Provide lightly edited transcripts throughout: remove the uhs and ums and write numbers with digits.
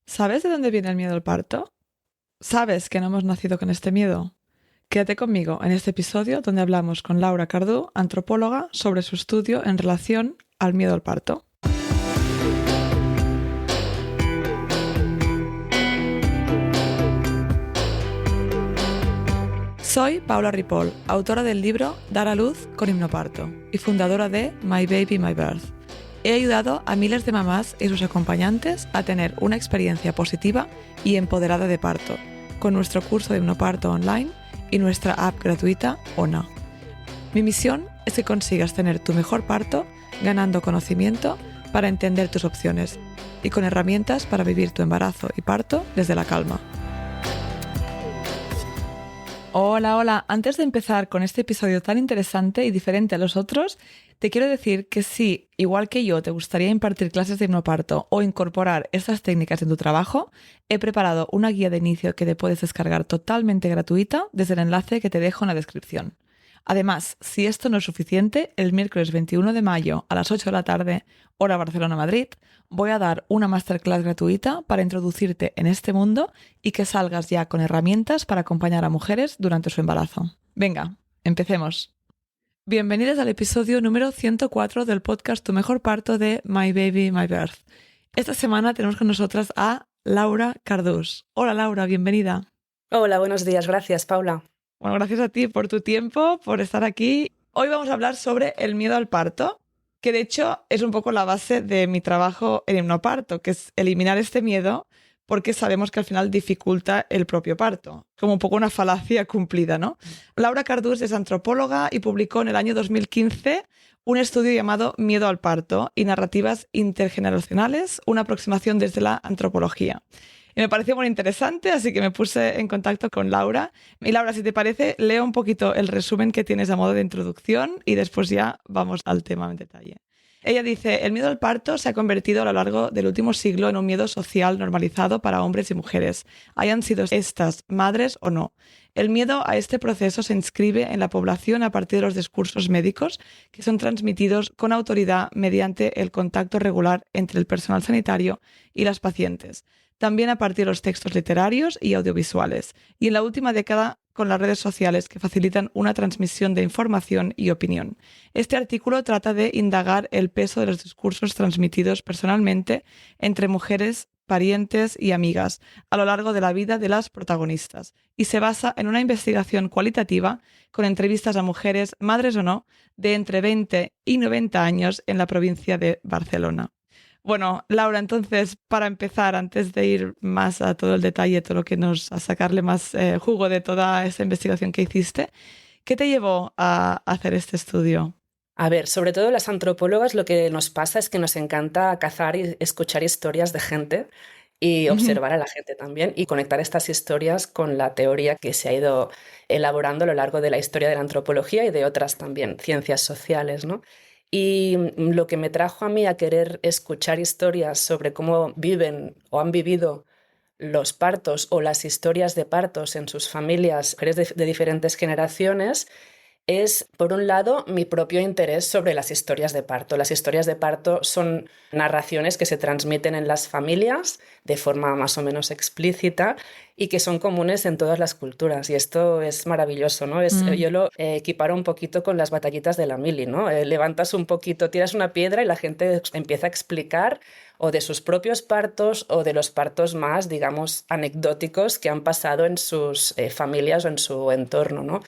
¿Sabes de dónde viene el miedo al parto? ¿Sabes que no hemos nacido con este miedo? Quédate conmigo en este episodio donde hablamos con Laura Cardú, antropóloga, sobre su estudio en relación al miedo al parto. Soy Paula Ripoll, autora del libro Dar a luz con hipnoparto y fundadora de My Baby, My Birth. He ayudado a miles de mamás y sus acompañantes a tener una experiencia positiva y empoderada de parto, con nuestro curso de hipnoparto online y nuestra app gratuita ONA. Mi misión es que consigas tener tu mejor parto ganando conocimiento para entender tus opciones y con herramientas para vivir tu embarazo y parto desde la calma. Hola. Antes de empezar con este episodio tan interesante y diferente a los otros, te quiero decir que si, igual que yo, te gustaría impartir clases de hipnoparto o incorporar estas técnicas en tu trabajo, he preparado una guía de inicio que te puedes descargar totalmente gratuita desde el enlace que te dejo en la descripción. Además, si esto no es suficiente, el miércoles 21 de mayo a las 8 de la tarde, hora Barcelona-Madrid, voy a dar una masterclass gratuita para introducirte en este mundo y que salgas ya con herramientas para acompañar a mujeres durante su embarazo. Venga, empecemos. Bienvenidos al episodio número 104 del podcast Tu Mejor Parto de My Baby, My Birth. Esta semana tenemos con nosotras a Laura Cardús. Hola Laura, bienvenida. Hola, buenos días. Gracias, Paula. Bueno, gracias a ti por tu tiempo, por estar aquí. Hoy vamos a hablar sobre el miedo al parto, que de hecho es un poco la base de mi trabajo en hipnoparto, que es eliminar este miedo porque sabemos que al final dificulta el propio parto. Como un poco una falacia cumplida, ¿no? Laura Cardús es antropóloga y publicó en el año 2015 un estudio llamado Miedo al parto y narrativas intergeneracionales, una aproximación desde la antropología. Y me pareció muy interesante, así que me puse en contacto con Laura. Y Laura, si te parece, leo un poquito el resumen que tienes a modo de introducción y después ya vamos al tema en detalle. Ella dice, el miedo al parto se ha convertido a lo largo del último siglo en un miedo social normalizado para hombres y mujeres, hayan sido estas madres o no. El miedo a este proceso se inscribe en la población a partir de los discursos médicos que son transmitidos con autoridad mediante el contacto regular entre el personal sanitario y las pacientes. También a partir de los textos literarios y audiovisuales, y en la última década con las redes sociales que facilitan una transmisión de información y opinión. Este artículo trata de indagar el peso de los discursos transmitidos personalmente entre mujeres, parientes y amigas a lo largo de la vida de las protagonistas, y se basa en una investigación cualitativa con entrevistas a mujeres, madres o no, de entre 20 y 90 años en la provincia de Barcelona. Bueno, Laura, entonces, para empezar, antes de ir más a todo el detalle, todo lo que a sacarle más jugo de toda esa investigación que hiciste, ¿qué te llevó a hacer este estudio? A ver, sobre todo las antropólogas lo que nos pasa es que nos encanta cazar y escuchar historias de gente y observar a la gente también y conectar estas historias con la teoría que se ha ido elaborando a lo largo de la historia de la antropología y de otras también ciencias sociales, ¿no? Y lo que me trajo a mí a querer escuchar historias sobre cómo viven o han vivido los partos o las historias de partos en sus familias, mujeres de diferentes generaciones, es, por un lado, mi propio interés sobre las historias de parto. Las historias de parto son narraciones que se transmiten en las familias de forma más o menos explícita y que son comunes en todas las culturas. Y esto es maravilloso, ¿no? Yo lo equiparo un poquito con las batallitas de la mili, ¿no? Levantas un poquito, tiras una piedra y la gente empieza a explicar o de sus propios partos o de los partos más, digamos, anecdóticos que han pasado en sus familias o en su entorno, ¿no?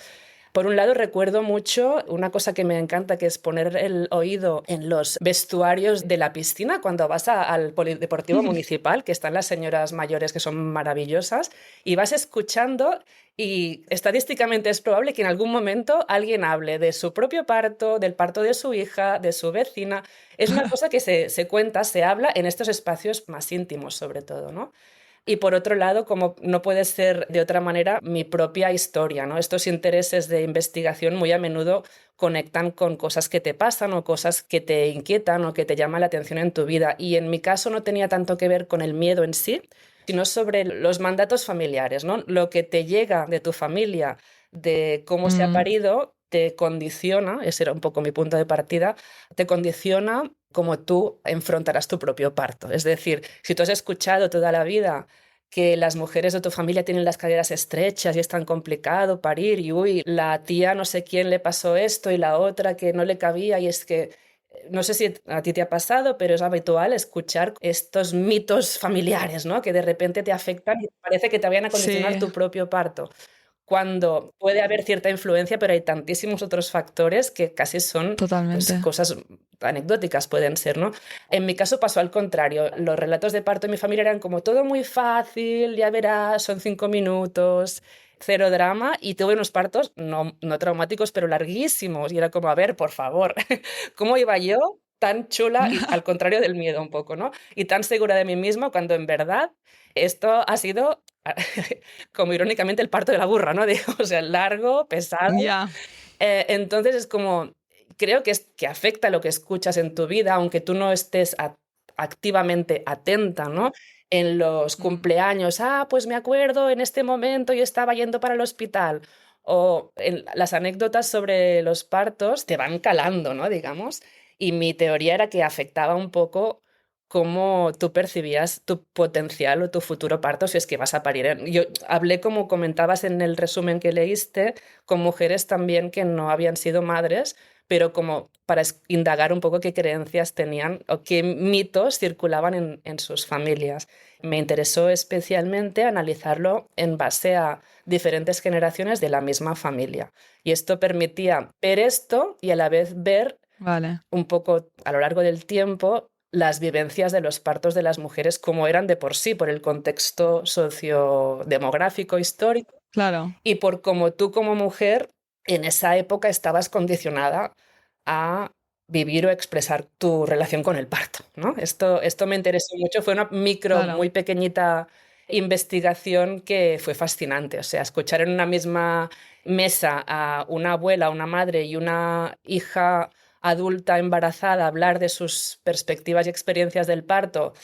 Por un lado, recuerdo mucho una cosa que me encanta, que es poner el oído en los vestuarios de la piscina cuando vas al polideportivo municipal, que están las señoras mayores que son maravillosas, y vas escuchando y estadísticamente es probable que en algún momento alguien hable de su propio parto, del parto de su hija, de su vecina. Es una cosa que se cuenta, se habla en estos espacios más íntimos sobre todo, ¿no? Y por otro lado, como no puede ser de otra manera, mi propia historia, ¿no? Estos intereses de investigación muy a menudo conectan con cosas que te pasan o cosas que te inquietan o que te llaman la atención en tu vida. Y en mi caso no tenía tanto que ver con el miedo en sí, sino sobre los mandatos familiares, ¿no? Lo que te llega de tu familia, de cómo se ha parido, te condiciona, ese era un poco mi punto de partida, te condiciona cómo tú enfrentarás tu propio parto. Es decir, si tú has escuchado toda la vida que las mujeres de tu familia tienen las caderas estrechas y es tan complicado parir y uy, la tía no sé quién le pasó esto y la otra que no le cabía y es que no sé si a ti te ha pasado, pero es habitual escuchar estos mitos familiares, ¿no? Que de repente te afectan y parece que te vayan a condicionar Sí, tu propio parto cuando puede haber cierta influencia, pero hay tantísimos otros factores que casi son pues, totalmente. cosas anecdóticas, pueden ser, ¿no? En mi caso pasó al contrario. Los relatos de parto de mi familia eran como todo muy fácil, ya verás, son 5 minutos, cero drama, y tuve unos partos no traumáticos, pero larguísimos. Y era como, a ver, por favor, ¿cómo iba yo tan chula y al contrario del miedo un poco, ¿no? Y tan segura de mí misma cuando en verdad esto ha sido como irónicamente el parto de la burra, ¿no? Digo, o sea, largo, pesado. Ya, Entonces es como, creo que afecta lo que escuchas en tu vida, aunque tú no estés activamente atenta, ¿no? En los mm, cumpleaños, pues me acuerdo, en este momento yo estaba yendo para el hospital. O en las anécdotas sobre los partos te van calando, ¿no? Digamos. Y mi teoría era que afectaba un poco cómo tú percibías tu potencial o tu futuro parto si es que vas a parir. Yo hablé, como comentabas en el resumen que leíste, con mujeres también que no habían sido madres, pero como para indagar un poco qué creencias tenían o qué mitos circulaban en sus familias. Me interesó especialmente analizarlo en base a diferentes generaciones de la misma familia. Y esto permitía ver esto y a la vez ver vale, un poco a lo largo del tiempo las vivencias de los partos de las mujeres como eran de por sí, por el contexto sociodemográfico histórico claro, y por cómo tú como mujer en esa época estabas condicionada a vivir o expresar tu relación con el parto, ¿no? Esto me interesó mucho, fue una micro, claro. muy pequeñita investigación que fue fascinante. O sea, escuchar en una misma mesa a una abuela, una madre y una hija adulta embarazada hablar de sus perspectivas y experiencias del parto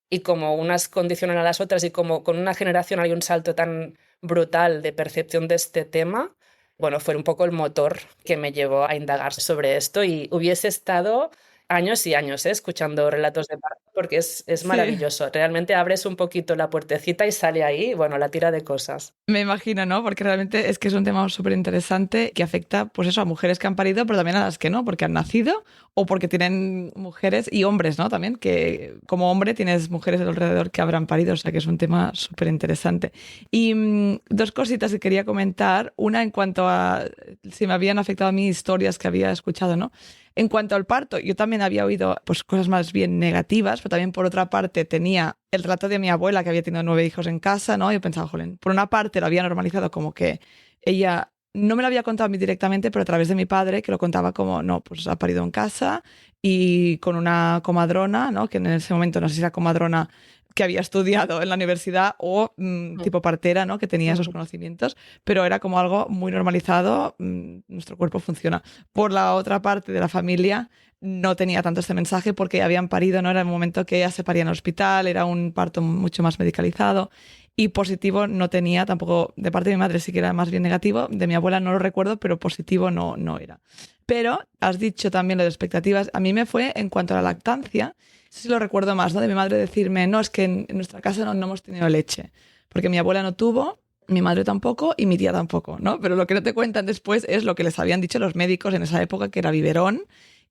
y como unas condicionan a las otras y como con una generación hay un salto tan brutal de percepción de este tema, bueno, fue un poco el motor que me llevó a indagar sobre esto y hubiese estado años y años escuchando relatos de parto porque es Sí. maravilloso. Realmente abres un poquito la puertecita y sale ahí, bueno, la tira de cosas. Me imagino, ¿no? Porque realmente es que es un tema súper interesante que afecta, pues eso, a mujeres que han parido, pero también a las que no, porque han nacido o porque tienen mujeres y hombres, ¿no? También, que como hombre tienes mujeres alrededor que habrán parido, o sea que es un tema súper interesante. Y dos cositas que quería comentar. Una en cuanto a si me habían afectado a mí historias que había escuchado, ¿no? En cuanto al parto, yo también había oído pues, cosas más bien negativas, pero también por otra parte tenía el relato de mi abuela que había tenido 9 hijos en casa, ¿no? Y yo pensaba, jolín, por una parte lo había normalizado como que ella no me lo había contado a mí directamente, pero a través de mi padre, que lo contaba como, no, pues ha parido en casa y con una comadrona, ¿no? Que en ese momento no sé si era comadrona que había estudiado en la universidad o Mm, tipo partera, ¿no? Que tenía esos mm, conocimientos, pero era como algo muy normalizado, nuestro cuerpo funciona. Por la otra parte de la familia no tenía tanto este mensaje porque habían parido, no era el momento que ella se paría en el hospital, era un parto mucho más medicalizado y positivo no tenía, tampoco de parte de mi madre sí que era más bien negativo, de mi abuela no lo recuerdo, pero positivo no era. Pero has dicho también lo de expectativas, a mí me fue en cuanto a la lactancia, eso sí lo recuerdo más, ¿no? De mi madre decirme, no, es que en nuestra casa no hemos tenido leche, porque mi abuela no tuvo, mi madre tampoco y mi tía tampoco, ¿no? Pero lo que no te cuentan después es lo que les habían dicho los médicos en esa época, que era biberón.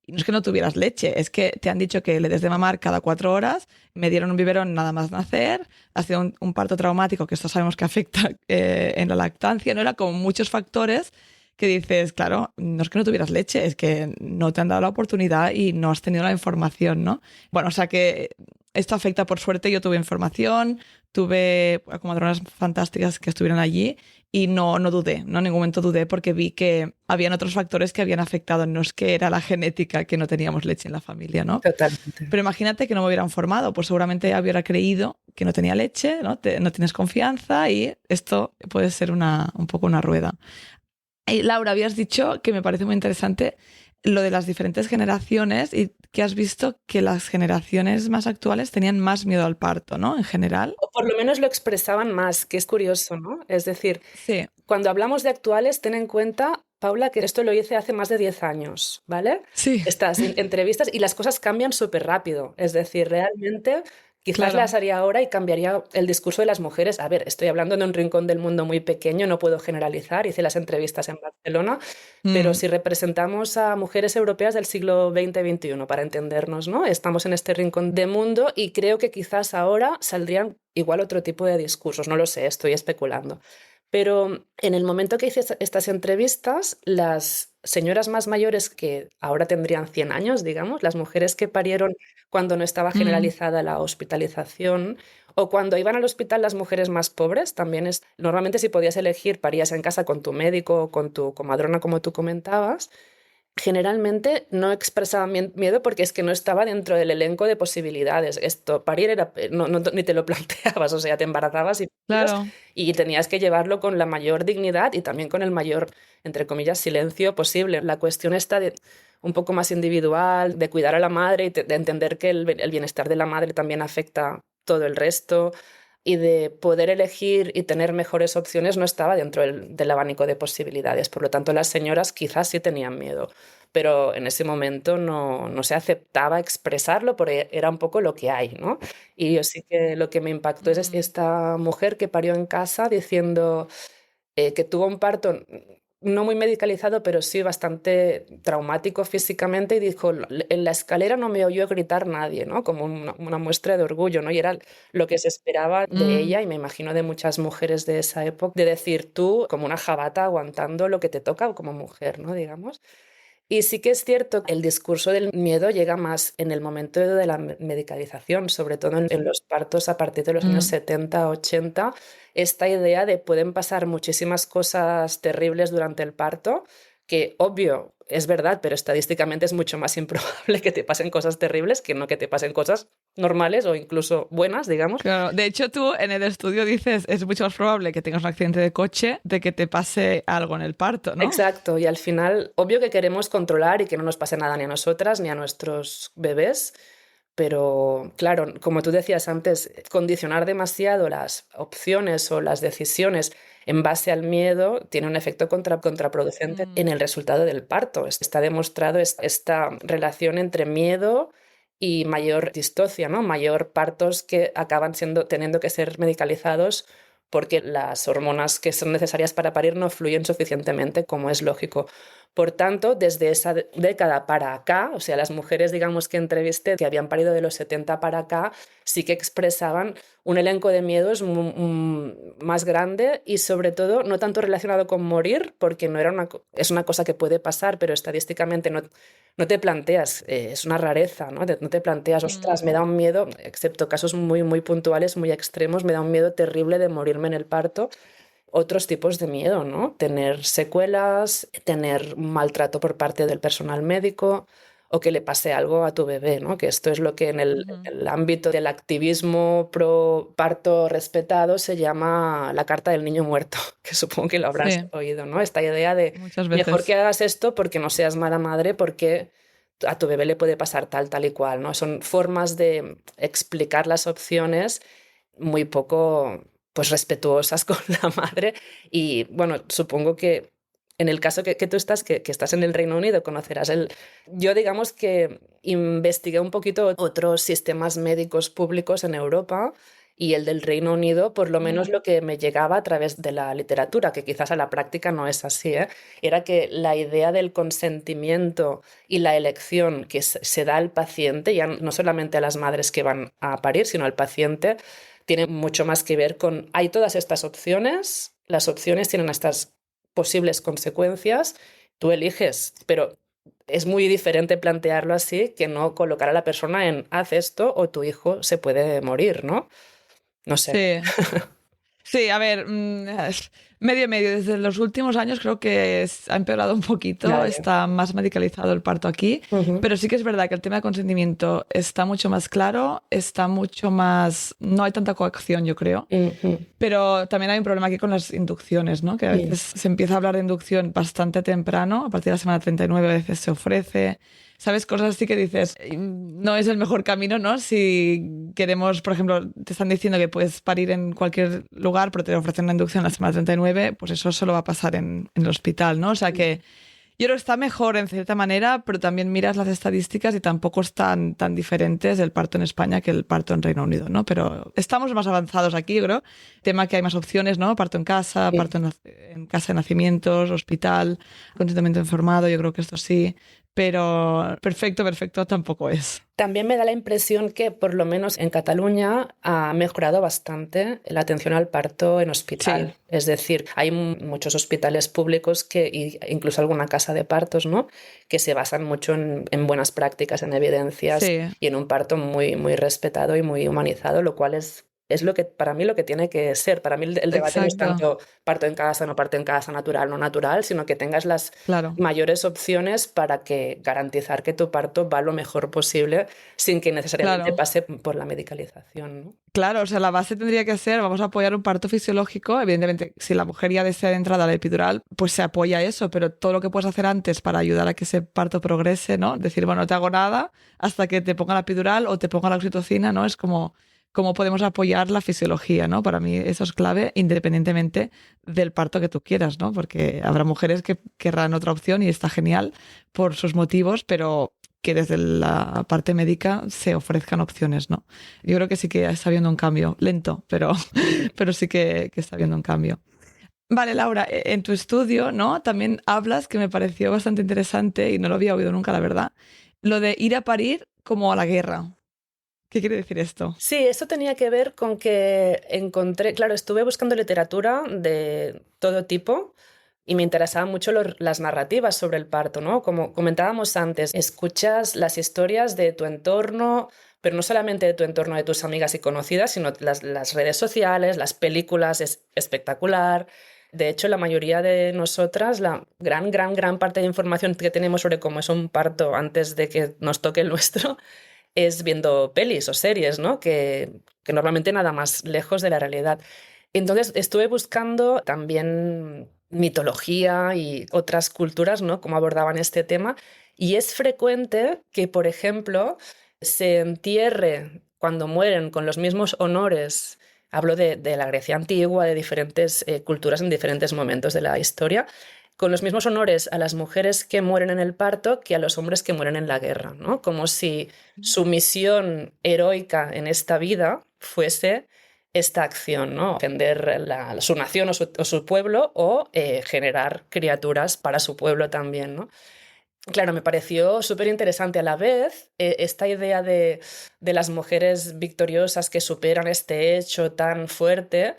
Y no es que no tuvieras leche, es que te han dicho que le des de mamar cada 4 horas, me dieron un biberón nada más nacer, ha sido un parto traumático, que esto sabemos que afecta en la lactancia, ¿no? Era como muchos factores que dices, claro, no es que no tuvieras leche, es que no te han dado la oportunidad y no has tenido la información, ¿no? Bueno, o sea que esto afecta, por suerte, yo tuve información, tuve comadronas fantásticas que estuvieron allí y no dudé, no en ningún momento dudé porque vi que habían otros factores que habían afectado, no es que era la genética que no teníamos leche en la familia, ¿no? totalmente. Pero imagínate que no me hubieran formado, pues seguramente hubiera creído que no tenía leche, ¿no? No tienes confianza y esto puede ser un poco una rueda. Y Laura, habías dicho que me parece muy interesante lo de las diferentes generaciones y que has visto que las generaciones más actuales tenían más miedo al parto, ¿no? En general. O por lo menos lo expresaban más, que es curioso, ¿no? Es decir, Sí, cuando hablamos de actuales, ten en cuenta Paula, que esto lo hice hace más de 10 años, ¿vale? Sí, Estas entrevistas y las cosas cambian súper rápido. Es decir, realmente quizás las claro. haría ahora y cambiaría el discurso de las mujeres. A ver, estoy hablando de un rincón del mundo muy pequeño, no puedo generalizar. Hice las entrevistas en Barcelona, pero Mm, si representamos a mujeres europeas del siglo XX-XXI, para entendernos, ¿no? Estamos en este rincón de mundo y creo que quizás ahora saldrían igual otro tipo de discursos. No lo sé, estoy especulando. Pero en el momento que hice estas entrevistas, las señoras más mayores, que ahora tendrían 100 años, digamos, las mujeres que parieron cuando no estaba mm, generalizada la hospitalización, o cuando iban al hospital las mujeres más pobres, también es, normalmente si podías elegir, parías en casa con tu médico o con tu comadrona, como tú comentabas. Generalmente no expresaba miedo porque es que no estaba dentro del elenco de posibilidades. Esto, parir era, ni te lo planteabas, o sea, te embarazabas y parías claro. y tenías que llevarlo con la mayor dignidad y también con el mayor, entre comillas, silencio posible. La cuestión está de un poco más individual, de cuidar a la madre y de entender que el bienestar de la madre también afecta todo el resto y de poder elegir y tener mejores opciones no estaba dentro del abanico de posibilidades. Por lo tanto, las señoras quizás sí tenían miedo, pero en ese momento no se aceptaba expresarlo porque era un poco lo que hay, ¿no? Y yo sí que lo que me impactó es Mm, esta mujer que parió en casa diciendo que tuvo un parto no muy medicalizado, pero sí bastante traumático físicamente y dijo, en la escalera no me oyó gritar nadie, ¿no? Como una muestra de orgullo, ¿no? Y era lo que se esperaba de mm. ella y me imagino de muchas mujeres de esa época, de decir tú como una jabata aguantando lo que te toca como mujer, ¿no? Digamos. Y sí que es cierto que el discurso del miedo llega más en el momento de la medicalización, sobre todo en los partos a partir de los años Mm. 70, 80, esta idea de pueden pasar muchísimas cosas terribles durante el parto, que obvio es verdad, pero estadísticamente es mucho más improbable que te pasen cosas terribles que no que te pasen cosas normales o incluso buenas, digamos. Claro, de hecho tú en el estudio dices es mucho más probable que tengas un accidente de coche de que te pase algo en el parto, ¿no? Exacto, y al final, obvio que queremos controlar y que no nos pase nada ni a nosotras ni a nuestros bebés, pero claro, como tú decías antes, condicionar demasiado las opciones o las decisiones en base al miedo tiene un efecto contraproducente en Mm, el resultado del parto. Está demostrado esta relación entre miedo y mayor distocia, ¿no? Mayor partos que acaban teniendo que ser medicalizados porque las hormonas que son necesarias para parir no fluyen suficientemente, como es lógico. Por tanto, desde esa década para acá, o sea, las mujeres, digamos, que entrevisté, que habían parido de los 70 para acá, sí que expresaban un elenco de miedos más grande y sobre todo no tanto relacionado con morir, porque no era es una cosa que puede pasar, pero estadísticamente no te planteas, es una rareza, ¿no? No te planteas, ostras, me mm. da un miedo, excepto casos muy, muy puntuales, muy extremos, me da un miedo terrible de morirme en el parto. Otros tipos de miedo, ¿no? Tener secuelas, tener maltrato por parte del personal médico o que le pase algo a tu bebé, ¿no? Que esto es lo que en Ujú. el ámbito del activismo pro parto respetado se llama la carta del niño muerto, que supongo que lo habrás Sí, oído, ¿no? Esta idea de muchas mejor que veces. hagas esto porque no seas mala madre, porque a tu bebé le puede pasar tal y cual, ¿no? Son formas de explicar las opciones muy poco pues respetuosas con la madre y bueno, supongo que en el caso que tú estás, que estás en el Reino Unido, conocerás el... Yo digamos que investigué un poquito otros sistemas médicos públicos en Europa y el del Reino Unido, por lo menos Mm, lo que me llegaba a través de la literatura, que quizás a la práctica no es así, ¿eh? Era que la idea del consentimiento y la elección que se da al paciente, ya no solamente a las madres que van a parir, sino al paciente, tiene mucho más que ver con, hay todas estas opciones, las opciones tienen estas posibles consecuencias, tú eliges, pero es muy diferente plantearlo así que no colocar a la persona en, haz esto o tu hijo se puede morir, ¿no? No sé. sí. Sí, a ver, medio medio. Desde los últimos años creo que ha empeorado un poquito, Vale. está más medicalizado el parto aquí, Ujú, pero sí que es verdad que el tema de consentimiento está mucho más claro, está mucho más... No hay tanta coacción, yo creo. ujú, Pero también hay un problema aquí con las inducciones, ¿no? Que a mm, veces se empieza a hablar de inducción bastante temprano, a partir de la semana 39 a veces se ofrece. ¿Sabes? Cosas así que dices, no es el mejor camino, ¿no? Si queremos, por ejemplo, te están diciendo que puedes parir en cualquier lugar, pero te ofrecen una inducción a la semana 39 9, pues eso solo va a pasar en el hospital, ¿no? O sea que yo creo que está mejor en cierta manera, pero también miras las estadísticas y tampoco están tan diferentes el parto en España que el parto en Reino Unido, ¿no? Pero estamos más avanzados aquí, yo creo. Tema que hay más opciones, ¿no? Parto en casa, Sí. parto en casa de nacimientos, hospital, consentimiento informado, yo creo que esto sí. Pero perfecto tampoco es. También me da la impresión que, por lo menos en Cataluña, ha mejorado bastante la atención al parto en Sí, hospital. Es decir, hay muchos hospitales públicos incluso alguna casa de partos, ¿no? Que se basan mucho en buenas prácticas, en evidencias sí, y en un parto muy, muy respetado y muy humanizado, lo cual es lo que, para mí, lo que tiene que ser. Para mí el debate no es exacto, tanto parto en casa, no parto en casa, natural, no natural, sino que tengas las claro. mayores opciones para garantizar que tu parto va lo mejor posible sin que necesariamente Claro, pase por la medicalización, ¿no? claro, o sea, la base tendría que ser, vamos a apoyar un parto fisiológico, evidentemente, si la mujer ya desea de entrada la epidural, pues se apoya eso, pero todo lo que puedes hacer antes para ayudar a que ese parto progrese, ¿no? Decir, bueno, no te hago nada hasta que te ponga la epidural o te ponga la oxitocina, ¿no? Es como cómo podemos apoyar la fisiología, ¿no? Para mí eso es clave, independientemente del parto que tú quieras, ¿no? Porque habrá mujeres que querrán otra opción y está genial por sus motivos, pero que desde la parte médica se ofrezcan opciones, ¿no? Yo creo que sí que está habiendo un cambio, lento, pero, pero sí que está habiendo un cambio. Vale, Laura, en tu estudio, ¿no? También hablas, que me pareció bastante interesante y no lo había oído nunca, la verdad, lo de ir a parir como a la guerra. ¿Qué quiere decir esto? Sí, esto tenía que ver con que encontré, claro, estuve buscando literatura de todo tipo y me interesaban mucho las narrativas sobre el parto, ¿no? Como comentábamos antes, escuchas las historias de tu entorno, pero no solamente de tu entorno de tus amigas y conocidas, sino las redes sociales, las películas, es espectacular. De hecho, la mayoría de nosotras, la gran parte de información que tenemos sobre cómo es un parto antes de que nos toque el nuestro es viendo pelis o series, ¿no? Que normalmente nada más lejos de la realidad. Entonces estuve buscando también mitología y otras culturas, ¿no? Cómo abordaban este tema. Y es frecuente que, por ejemplo, se entierre cuando mueren con los mismos honores. Hablo de la Grecia antigua, de diferentes culturas en diferentes momentos de la historia, con los mismos honores a las mujeres que mueren en el parto que a los hombres que mueren en la guerra, ¿no? Como si su misión heroica en esta vida fuese esta acción, ¿no? Defender su nación o su pueblo o generar criaturas para su pueblo también, ¿no? Claro, me pareció súper interesante a la vez esta idea de las mujeres victoriosas que superan este hecho tan fuerte.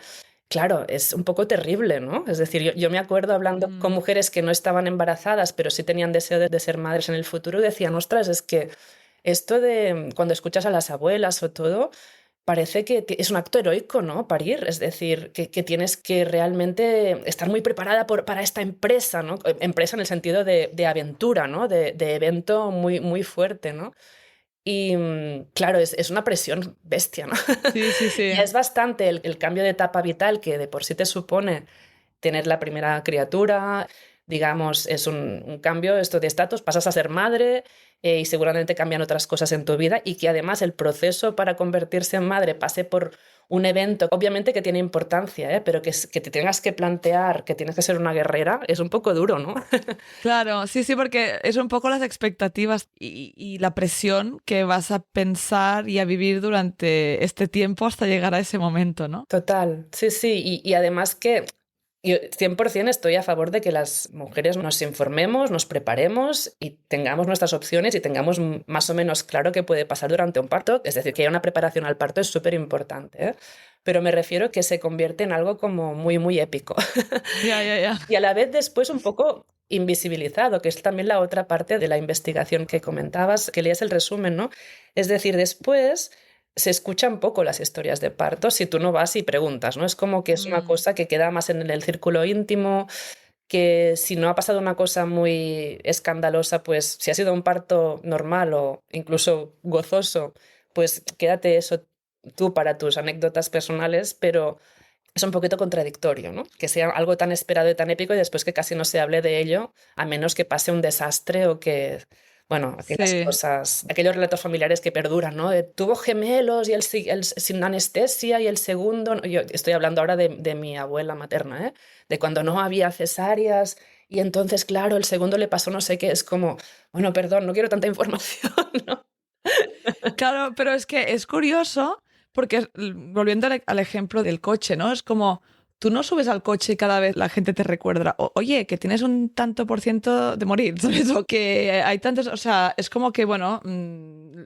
Claro, es un poco terrible, ¿no? Es decir, yo me acuerdo hablando con Mm, mujeres que no estaban embarazadas, pero sí tenían deseo de ser madres en el futuro, y decían, ostras, es que esto de cuando escuchas a las abuelas o todo, parece que es un acto heroico, ¿no? Parir, es decir, que tienes que realmente estar muy preparada para esta empresa, ¿no? Empresa en el sentido de aventura, ¿no? De evento muy, muy fuerte, ¿no? Y claro, es una presión bestia, ¿no? sí, sí, sí. Ya es bastante el cambio de etapa vital que de por sí te supone tener la primera criatura, digamos, es un cambio esto de estatus, pasas a ser madre y seguramente cambian otras cosas en tu vida y que además el proceso para convertirse en madre pase por un evento, obviamente que tiene importancia, ¿eh? Pero que te tengas que plantear que tienes que ser una guerrera es un poco duro, ¿no? Claro, sí, sí, porque es un poco las expectativas y la presión que vas a pensar y a vivir durante este tiempo hasta llegar a ese momento, ¿no? Total, sí, sí, y además que yo 100% estoy a favor de que las mujeres nos informemos, nos preparemos y tengamos nuestras opciones y tengamos más o menos claro qué puede pasar durante un parto. Es decir, que haya una preparación al parto es súper importante, ¿eh? Pero me refiero que se convierte en algo como muy, muy épico. Ya, ya, ya. Y a la vez después un poco invisibilizado, que es también la otra parte de la investigación que comentabas, que leías el resumen, ¿no? Es decir, después se escuchan poco las historias de parto si tú no vas y preguntas, ¿no? Es como que es una Mm, cosa que queda más en el círculo íntimo, que si no ha pasado una cosa muy escandalosa, pues si ha sido un parto normal o incluso gozoso, pues quédate eso tú para tus anécdotas personales, pero es un poquito contradictorio, ¿no? Que sea algo tan esperado y tan épico y después que casi no se hable de ello, a menos que pase un desastre o que bueno, aquellas Sí. cosas, aquellos relatos familiares que perduran, ¿no? Tuvo gemelos y sin anestesia y el segundo, yo estoy hablando ahora de mi abuela materna, ¿eh? De cuando no había cesáreas y entonces, claro, el segundo le pasó no sé qué, es como, bueno, perdón, no quiero tanta información, ¿no? Claro, pero es que es curioso porque, volviendo al ejemplo del coche, ¿no? Es como, tú no subes al coche y cada vez la gente te recuerda, Oye, que tienes un tanto por ciento de morir", ¿sabes? O que hay tantos, o sea, es como que, bueno,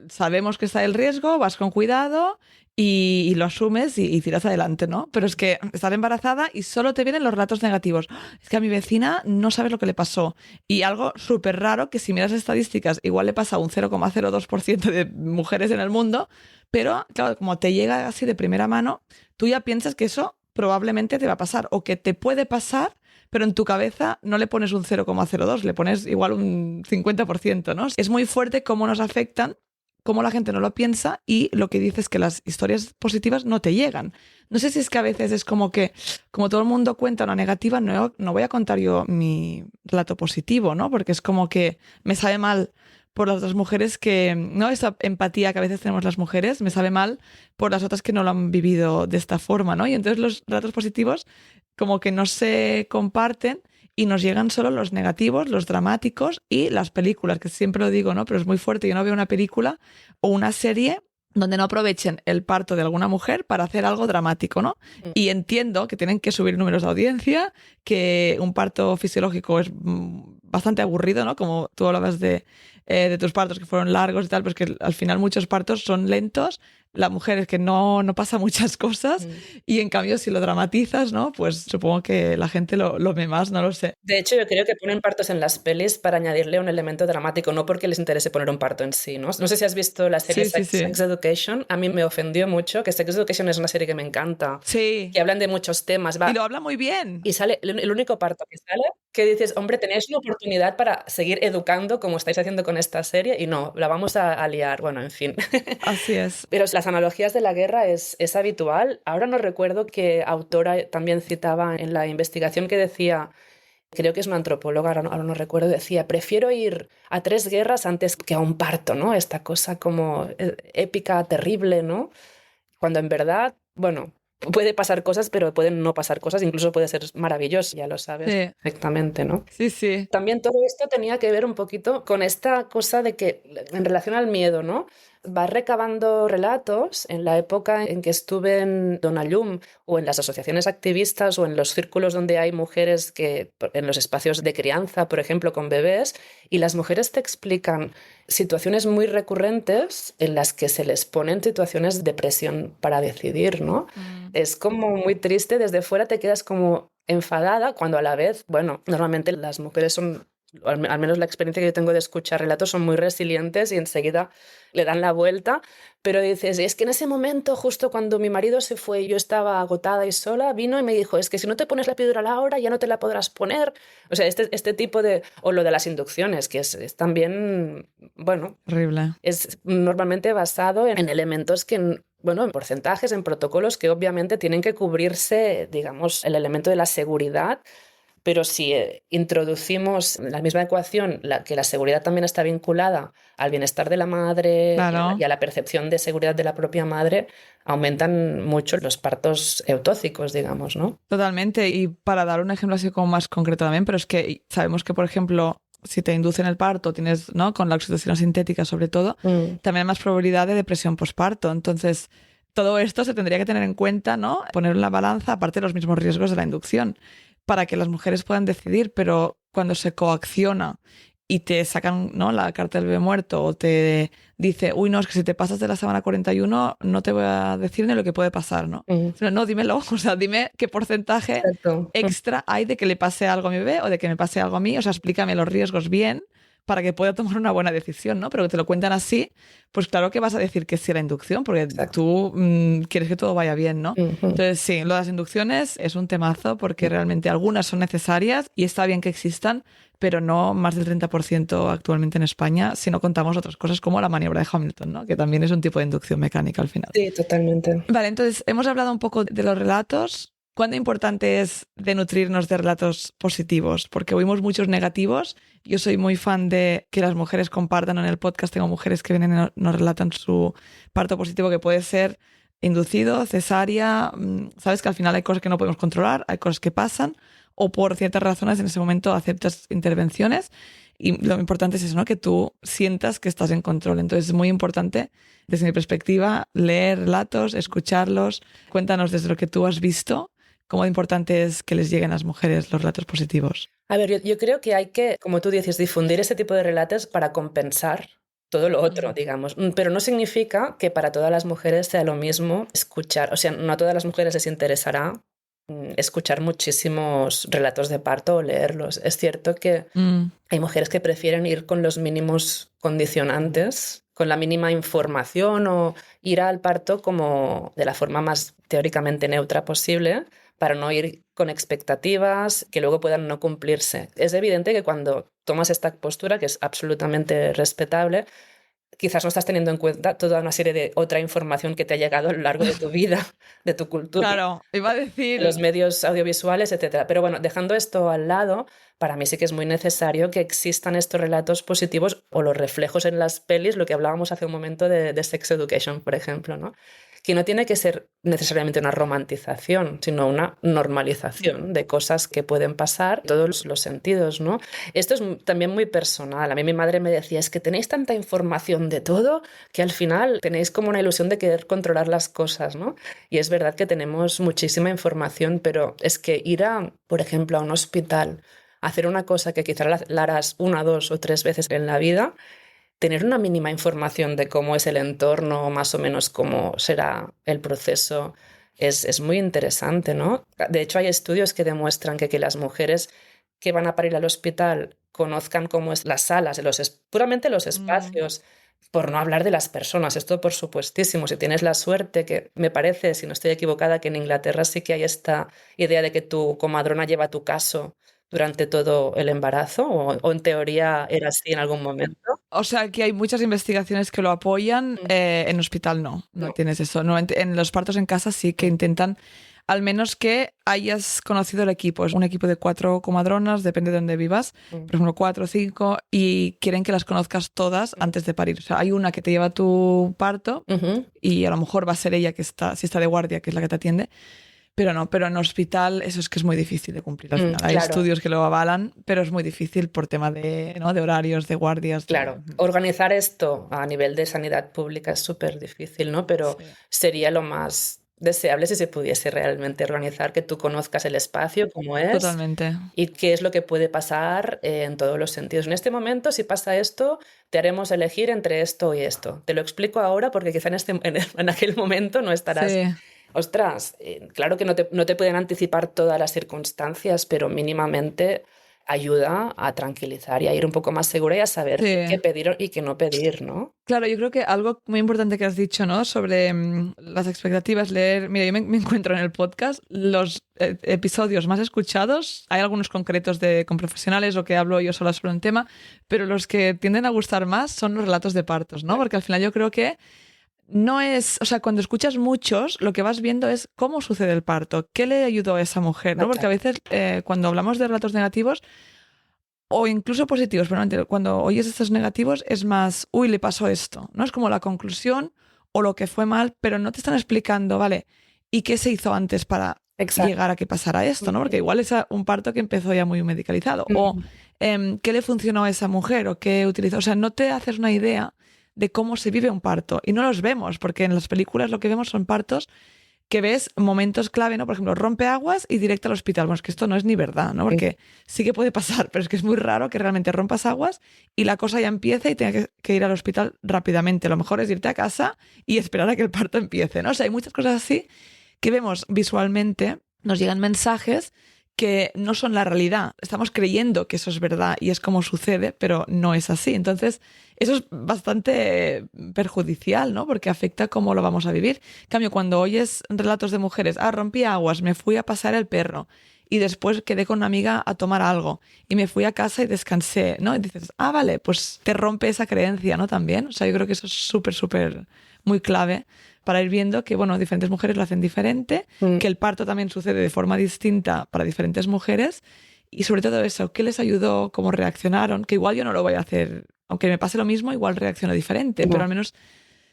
sabemos que está el riesgo, vas con cuidado y lo asumes y tiras adelante, ¿no? Pero es que estás embarazada y solo te vienen los relatos negativos. Es que a mi vecina no sabes lo que le pasó. Y algo súper raro, que si miras estadísticas, igual le pasa a un 0,02% de mujeres en el mundo, pero claro, como te llega así de primera mano, tú ya piensas que eso probablemente te va a pasar o que te puede pasar, pero en tu cabeza no le pones un 0,02, le pones igual un 50%, ¿no? Es muy fuerte cómo nos afectan, cómo la gente no lo piensa y lo que dices es que las historias positivas no te llegan. No sé si es que a veces es como que, como todo el mundo cuenta una negativa, no voy a contar yo mi relato positivo, ¿no? Porque es como que me sabe mal por las otras mujeres que, ¿no? Esa empatía que a veces tenemos las mujeres, me sabe mal por las otras que no lo han vivido de esta forma, ¿no? Y entonces los relatos positivos como que no se comparten y nos llegan solo los negativos, los dramáticos y las películas, que siempre lo digo, ¿no? Pero es muy fuerte. Yo no veo una película o una serie donde no aprovechen el parto de alguna mujer para hacer algo dramático, ¿no? Y entiendo que tienen que subir números de audiencia, que un parto fisiológico es bastante aburrido, ¿no? Como tú hablabas de tus partos que fueron largos y tal, pues que al final muchos partos son lentos, la mujer es que no pasa muchas cosas y en cambio si lo dramatizas, ¿no? Pues supongo que la gente lo ve más, no lo sé. De hecho, yo creo que ponen partos en las pelis para añadirle un elemento dramático, no porque les interese poner un parto en sí, ¿no? No sé si has visto la serie Sí, sí, Sex sí. Education. A mí me ofendió mucho, que Sex Education es una serie que me encanta, Sí. que hablan de muchos temas, Y va, lo habla muy bien. y sale el único parto que sale, que dices, hombre, tenéis una oportunidad para seguir educando como estáis haciendo con esta serie, y no, la vamos a liar, bueno, en fin. Así es. Pero las analogías de la guerra es habitual. Ahora no recuerdo qué autora también citaba en la investigación que decía, creo que es una antropóloga, ahora no recuerdo, decía, prefiero ir a 3 guerras antes que a un parto, ¿no? Esta cosa como épica, terrible, ¿no? Cuando en verdad, bueno, puede pasar cosas, pero pueden no pasar cosas, incluso puede ser maravilloso, ya lo sabes Sí, perfectamente, ¿no? sí, sí. También todo esto tenía que ver un poquito con esta cosa de que, en relación al miedo, ¿no? Vas recabando relatos en la época en que estuve en Dona Llum o en las asociaciones activistas o en los círculos donde hay mujeres que, en los espacios de crianza, por ejemplo, con bebés, y las mujeres te explican situaciones muy recurrentes en las que se les ponen situaciones de presión para decidir, ¿no? Es como muy triste, desde fuera te quedas como enfadada cuando a la vez, bueno, normalmente las mujeres son, al menos la experiencia que yo tengo de escuchar relatos, son muy resilientes y enseguida le dan la vuelta, pero dices, es que en ese momento, justo cuando mi marido se fue y yo estaba agotada y sola, vino y me dijo, es que si no te pones la epidural ahora ya no te la podrás poner. O sea, este tipo de, o lo de las inducciones, que es también, bueno, Horrible. es normalmente basado en elementos que, bueno, en porcentajes, en protocolos que obviamente tienen que cubrirse, digamos, el elemento de la seguridad, pero si introducimos en la misma ecuación que la seguridad también está vinculada al bienestar de la madre y Claro. a la percepción de seguridad de la propia madre, aumentan mucho los partos eutóxicos, digamos, ¿no? Totalmente. Y para dar un ejemplo así como más concreto también, pero es que sabemos que, por ejemplo, si te inducen el parto, tienes, ¿no? Con la oxitocina sintética sobre todo, también hay más probabilidad de depresión posparto. Entonces, todo esto se tendría que tener en cuenta, ¿no? Poner en la balanza, aparte de los mismos riesgos de la inducción, para que las mujeres puedan decidir, pero cuando se coacciona y te sacan, ¿no? La carta del bebé muerto o te dice, uy, no, es que si te pasas de la semana 41 no te voy a decir ni lo que puede pasar, ¿no? No, dímelo, o sea, dime qué porcentaje Exacto. extra hay de que le pase algo a mi bebé o de que me pase algo a mí, o sea, explícame los riesgos bien para que pueda tomar una buena decisión, ¿no? Pero que te lo cuentan así, pues claro que vas a decir que sí a la inducción, porque Exacto. tú quieres que todo vaya bien, ¿no? Entonces, sí, lo de las inducciones es un temazo porque realmente algunas son necesarias y está bien que existan, pero no más del 30% actualmente en España, si no contamos otras cosas como la maniobra de Hamilton, ¿no? Que también es un tipo de inducción mecánica al final. Sí, totalmente. Vale, entonces hemos hablado un poco de los relatos. ¿Cuán importante es de nutrirnos de relatos positivos? Porque oímos muchos negativos. Yo soy muy fan de que las mujeres compartan en el podcast. Tengo mujeres que vienen y nos relatan su parto positivo, que puede ser inducido, cesárea. Sabes que al final hay cosas que no podemos controlar, hay cosas que pasan, o por ciertas razones en ese momento aceptas intervenciones. Y lo importante es eso, ¿no? Que tú sientas que estás en control. Entonces es muy importante, desde mi perspectiva, leer relatos, escucharlos. Cuéntanos desde lo que tú has visto, cómo importante es que les lleguen a las mujeres los relatos positivos. A ver, yo creo que hay que, como tú dices, difundir ese tipo de relatos para compensar todo lo otro, digamos. Pero no significa que para todas las mujeres sea lo mismo escuchar. O sea, no a todas las mujeres les interesará escuchar muchísimos relatos de parto o leerlos. Es cierto que hay mujeres que prefieren ir con los mínimos condicionantes, con la mínima información, o ir al parto como de la forma más teóricamente neutra posible, para no ir con expectativas que luego puedan no cumplirse. Es evidente que cuando tomas esta postura, que es absolutamente respetable, quizás no estás teniendo en cuenta toda una serie de otra información que te ha llegado a lo largo de tu vida, de tu cultura. Claro, iba a decir... De los medios audiovisuales, etcétera. Pero bueno, dejando esto al lado, para mí sí que es muy necesario que existan estos relatos positivos o los reflejos en las pelis, lo que hablábamos hace un momento de Sex Education, por ejemplo, ¿no? Que no tiene que ser necesariamente una romantización, sino una normalización de cosas que pueden pasar en todos los sentidos, ¿no? Esto es también muy personal. A mí mi madre me decía, es que tenéis tanta información de todo que al final tenéis como una ilusión de querer controlar las cosas, ¿no? Y es verdad que tenemos muchísima información, pero es que ir a, por ejemplo, a un hospital, a hacer una cosa que quizás la harás 1, 2 o 3 veces en la vida, tener una mínima información de cómo es el entorno, más o menos cómo será el proceso, es muy interesante, ¿no? De hecho, hay estudios que demuestran que las mujeres que van a parir al hospital conozcan cómo es las salas, puramente los espacios, por no hablar de las personas. Esto por supuestísimo. Si tienes la suerte, que me parece, si no estoy equivocada, que en Inglaterra sí que hay esta idea de que tu comadrona lleva tu caso durante todo el embarazo, o en teoría era así en algún momento. O sea, que hay muchas investigaciones que lo apoyan, en hospital no tienes eso. No, en los partos en casa sí que intentan, al menos que hayas conocido el equipo. Es un equipo de 4 comadronas, depende de dónde vivas, por ejemplo 4 o 5, y quieren que las conozcas todas antes de parir. O sea, hay una que te lleva a tu parto y a lo mejor va a ser ella que está, si está de guardia, que es la que te atiende. Pero no, pero en hospital eso es que es muy difícil de cumplir al final. Hay estudios que lo avalan, pero es muy difícil por tema de, ¿no?, de horarios, de guardias. Claro, organizar esto a nivel de sanidad pública es súper difícil, ¿no? Pero sería lo más deseable si se pudiese realmente organizar, que tú conozcas el espacio, cómo es. Totalmente. Y qué es lo que puede pasar en todos los sentidos. En este momento, si pasa esto, te haremos elegir entre esto y esto. Te lo explico ahora porque quizá en aquel momento no estarás... Sí. Ostras, claro que no te pueden anticipar todas las circunstancias, pero mínimamente ayuda a tranquilizar y a ir un poco más segura y a saber qué pedir y qué no pedir, ¿no? Claro, yo creo que algo muy importante que has dicho, ¿no?, sobre las expectativas, leer... Mira, yo me encuentro en el podcast los episodios más escuchados. Hay algunos concretos con profesionales o que hablo yo sola sobre un tema, pero los que tienden a gustar más son los relatos de partos, ¿no? Porque al final yo creo que no es, o sea, cuando escuchas muchos, lo que vas viendo es cómo sucede el parto, qué le ayudó a esa mujer, ¿no? Porque a veces cuando hablamos de relatos negativos o incluso positivos, pero cuando oyes estos negativos es más, uy, le pasó esto, ¿no? Es como la conclusión o lo que fue mal, pero no te están explicando, ¿vale? ¿Y qué se hizo antes para llegar a que pasara esto, ¿no? Porque igual es un parto que empezó ya muy medicalizado. O qué le funcionó a esa mujer o qué utilizó. O sea, no te haces una idea de cómo se vive un parto. Y no los vemos, porque en las películas lo que vemos son partos que ves momentos clave, ¿no? Por ejemplo, rompe aguas y directo al hospital. Bueno, es que esto no es ni verdad, ¿no? Porque sí que puede pasar, pero es que es muy raro que realmente rompas aguas y la cosa ya empiece y tenga que ir al hospital rápidamente. Lo mejor es irte a casa y esperar a que el parto empiece, ¿no? O sea, hay muchas cosas así que vemos visualmente, nos llegan mensajes que no son la realidad. Estamos creyendo que eso es verdad y es como sucede, pero no es así. Entonces, eso es bastante perjudicial, ¿no? Porque afecta cómo lo vamos a vivir. En cambio, cuando oyes relatos de mujeres, rompí aguas, me fui a pasar el perro y después quedé con una amiga a tomar algo y me fui a casa y descansé, ¿no? Y dices, vale, pues te rompe esa creencia, ¿no? También. O sea, yo creo que eso es súper, súper muy clave para ir viendo que, bueno, diferentes mujeres lo hacen diferente, que el parto también sucede de forma distinta para diferentes mujeres y sobre todo eso, ¿qué les ayudó? ¿Cómo reaccionaron? Que igual yo no lo voy a hacer, aunque me pase lo mismo, igual reacciono diferente, pero al menos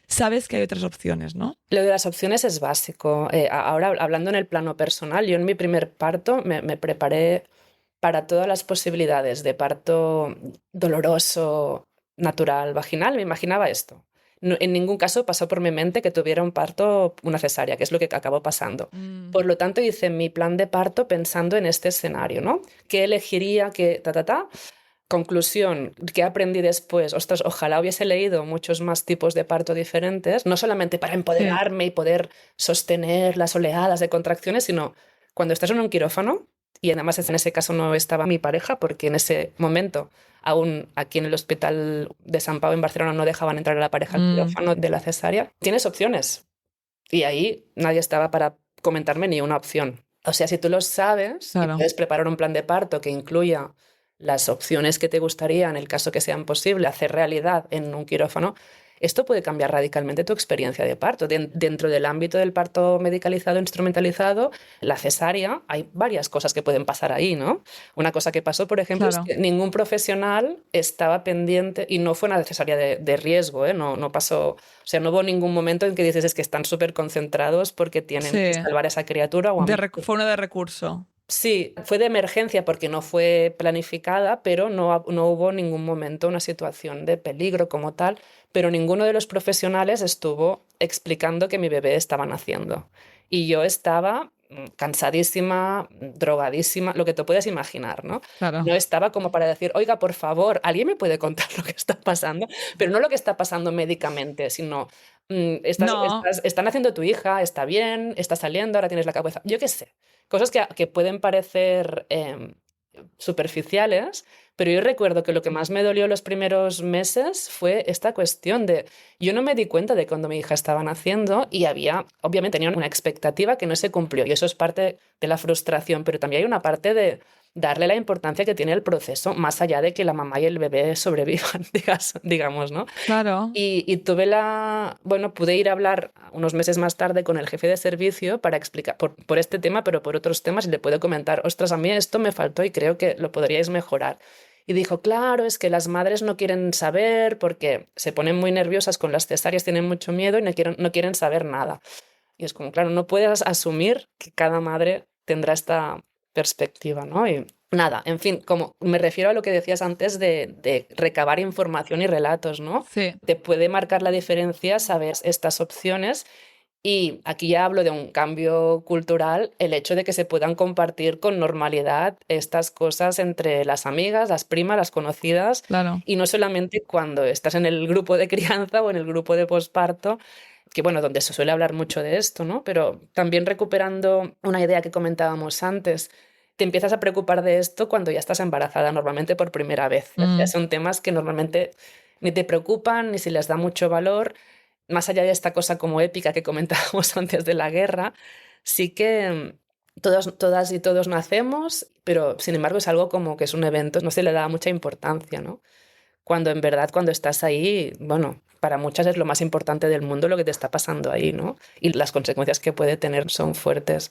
sabes que hay otras opciones, ¿no? Lo de las opciones es básico. Ahora, hablando en el plano personal, yo en mi primer parto me preparé para todas las posibilidades de parto doloroso, natural, vaginal. Me imaginaba esto. En ningún caso pasó por mi mente que tuviera un parto, una cesárea, que es lo que acabó pasando. Por lo tanto, hice mi plan de parto pensando en este escenario, ¿no? ¿Qué elegiría? ¿Qué ta? Conclusión, ¿qué aprendí después? Ostras, ojalá hubiese leído muchos más tipos de parto diferentes, no solamente para empoderarme y poder sostener las oleadas de contracciones, sino cuando estás en un quirófano, y además en ese caso no estaba mi pareja, porque en ese momento, aún aquí en el Hospital de Sant Pau en Barcelona, no dejaban entrar a la pareja al quirófano de la cesárea, tienes opciones. Y ahí nadie estaba para comentarme ni una opción. O sea, si tú lo sabes y puedes preparar un plan de parto que incluya las opciones que te gustaría, en el caso que sean posible, hacer realidad en un quirófano, esto puede cambiar radicalmente tu experiencia de parto. Dentro del ámbito del parto medicalizado, instrumentalizado, la cesárea, hay varias cosas que pueden pasar ahí, ¿no? Una cosa que pasó, por ejemplo, es que ningún profesional estaba pendiente, y no fue una cesárea de riesgo, ¿eh? No pasó, o sea, no hubo ningún momento en que dices es que están súper concentrados porque tienen que salvar a esa criatura. Fue una de recurso. Sí, fue de emergencia porque no fue planificada, pero no hubo en ningún momento una situación de peligro como tal, pero ninguno de los profesionales estuvo explicando que mi bebé estaba naciendo. Y yo estaba cansadísima, drogadísima, lo que te puedes imaginar, ¿no? Claro. No estaba como para decir, oiga, por favor, ¿alguien me puede contar lo que está pasando? Pero no lo que está pasando médicamente, sino están haciendo tu hija, está bien, está saliendo, ahora tienes la cabeza, yo qué sé. Cosas que pueden parecer superficiales, pero yo recuerdo que lo que más me dolió los primeros meses fue esta cuestión de, yo no me di cuenta de cuando mi hija estaba naciendo y obviamente tenía una expectativa que no se cumplió y eso es parte de la frustración, pero también hay una parte de darle la importancia que tiene el proceso, más allá de que la mamá y el bebé sobrevivan, digamos, ¿no? Claro. Y pude ir a hablar unos meses más tarde con el jefe de servicio para explicar, por este tema, pero por otros temas, y le puedo comentar, ostras, a mí esto me faltó y creo que lo podríais mejorar. Y dijo, claro, es que las madres no quieren saber porque se ponen muy nerviosas con las cesáreas, tienen mucho miedo y no quieren saber nada. Y es como, claro, no puedes asumir que cada madre tendrá esta perspectiva, ¿no? Y nada, en fin, como me refiero a lo que decías antes de recabar información y relatos, ¿no? Sí. Te puede marcar la diferencia, sabes, estas opciones. Y aquí ya hablo de un cambio cultural, el hecho de que se puedan compartir con normalidad estas cosas entre las amigas, las primas, las conocidas, y no solamente cuando estás en el grupo de crianza o en el grupo de posparto, que bueno, donde se suele hablar mucho de esto, ¿no? Pero también recuperando una idea que comentábamos antes, te empiezas a preocupar de esto cuando ya estás embarazada, normalmente por primera vez. O sea, son temas que normalmente ni te preocupan ni se les da mucho valor. Más allá de esta cosa como épica que comentábamos antes de la guerra, sí que todas y todos nacemos, pero sin embargo es algo como que es un evento, no se le da mucha importancia, ¿no? Cuando en verdad cuando estás ahí, bueno, para muchas es lo más importante del mundo lo que te está pasando ahí, ¿no? Y las consecuencias que puede tener son fuertes.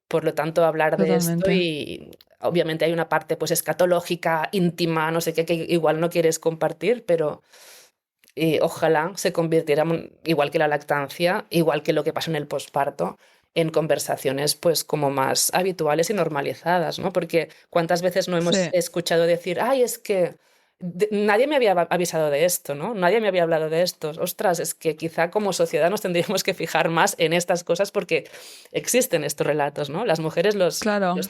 Por lo tanto, hablar de esto y obviamente hay una parte pues escatológica, íntima, no sé qué, que igual no quieres compartir, pero ojalá se convirtiera, igual que la lactancia, igual que lo que pasa en el posparto, en conversaciones pues como más habituales y normalizadas, ¿no? Porque cuántas veces no hemos escuchado decir, ay, es que nadie me había avisado de esto, ¿no? Nadie me había hablado de esto. Ostras, es que quizá como sociedad nos tendríamos que fijar más en estas cosas porque existen estos relatos, ¿no? Las mujeres los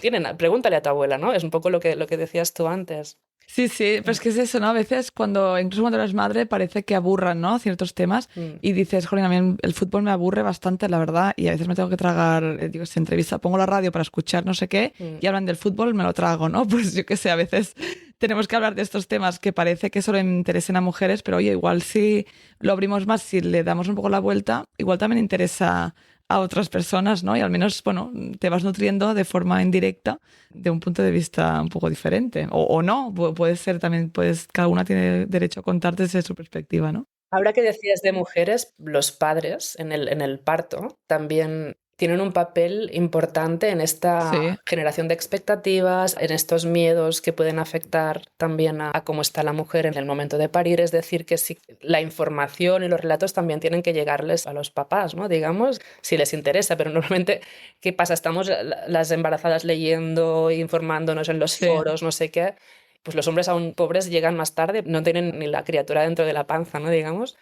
tienen. Pregúntale a tu abuela, ¿no? Es un poco lo que decías tú antes. Sí, pero es que es eso, ¿no? A veces incluso cuando eres madre, parece que aburran, ¿no? Ciertos temas y dices, jolín, a mí el fútbol me aburre bastante, la verdad, y a veces me tengo que tragar, digo, si entrevista, pongo la radio para escuchar no sé qué y hablan del fútbol, me lo trago, ¿no? Pues yo qué sé, a veces tenemos que hablar de estos temas que parece que solo interesen a mujeres, pero oye, igual si lo abrimos más, si le damos un poco la vuelta, igual también interesa a otras personas, ¿no? Y al menos, bueno, te vas nutriendo de forma indirecta de un punto de vista un poco diferente. O no, puede ser también, cada una tiene derecho a contar desde su perspectiva, ¿no? Ahora que decías de mujeres, los padres en el parto también tienen un papel importante en esta Sí, generación de expectativas, en estos miedos que pueden afectar también a cómo está la mujer en el momento de parir. Es decir, que sí, la información y los relatos también tienen que llegarles a los papás, ¿no? Digamos, si les interesa, pero normalmente, ¿qué pasa? Estamos las embarazadas leyendo, informándonos en los sí, foros, no sé qué. Pues los hombres aún pobres llegan más tarde, no tienen ni la criatura dentro de la panza, ¿no? Digamos.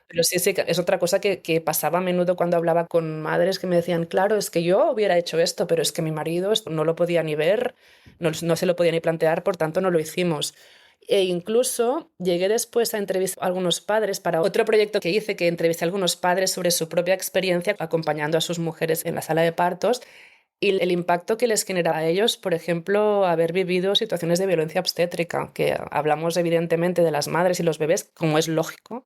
Pero sí, sí, que es otra cosa que pasaba a menudo cuando hablaba con madres que me decían, claro, es que yo hubiera hecho esto, pero es que mi marido esto no lo podía ni ver, no se lo podía ni plantear, por tanto no lo hicimos. E incluso llegué después a entrevistar a algunos padres para otro proyecto que hice, que entrevisté a algunos padres sobre su propia experiencia acompañando a sus mujeres en la sala de partos y el impacto que les genera a ellos, por ejemplo, haber vivido situaciones de violencia obstétrica, que hablamos evidentemente de las madres y los bebés, como es lógico,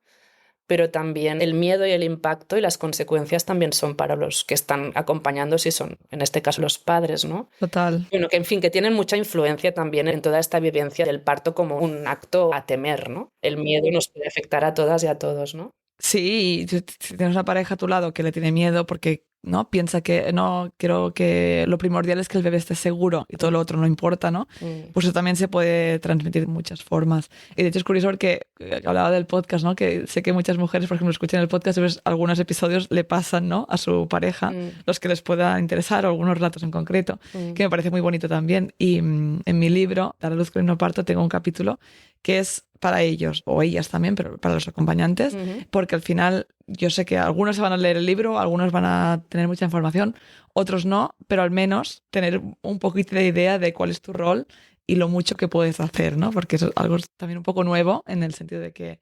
pero también el miedo y el impacto y las consecuencias también son para los que están acompañando, si son, en este caso, los padres, ¿no? total. Bueno, que en fin, que tienen mucha influencia también en toda esta vivencia del parto como un acto a temer, ¿no? El miedo nos puede afectar a todas y a todos, ¿no? Sí, y si tienes una pareja a tu lado que le tiene miedo porque no piensa que no, quiero que lo primordial es que el bebé esté seguro y todo lo otro no importa, ¿no? Mm, Pues eso también se puede transmitir de muchas formas. Y de hecho es curioso porque hablaba del podcast, ¿no? Que sé que muchas mujeres, por ejemplo, escuchan el podcast y ves algunos episodios le pasan, ¿no? A su pareja, mm, los que les pueda interesar o algunos relatos en concreto, mm, que me parece muy bonito también. Y en mi libro, Dar a luz con el no parto, tengo un capítulo que es para ellos o ellas también, pero para los acompañantes, ujú. porque al final yo sé que algunos se van a leer el libro, algunos van a tener mucha información, otros no, pero al menos tener un poquito de idea de cuál es tu rol y lo mucho que puedes hacer, ¿no? Porque eso es algo también un poco nuevo en el sentido de que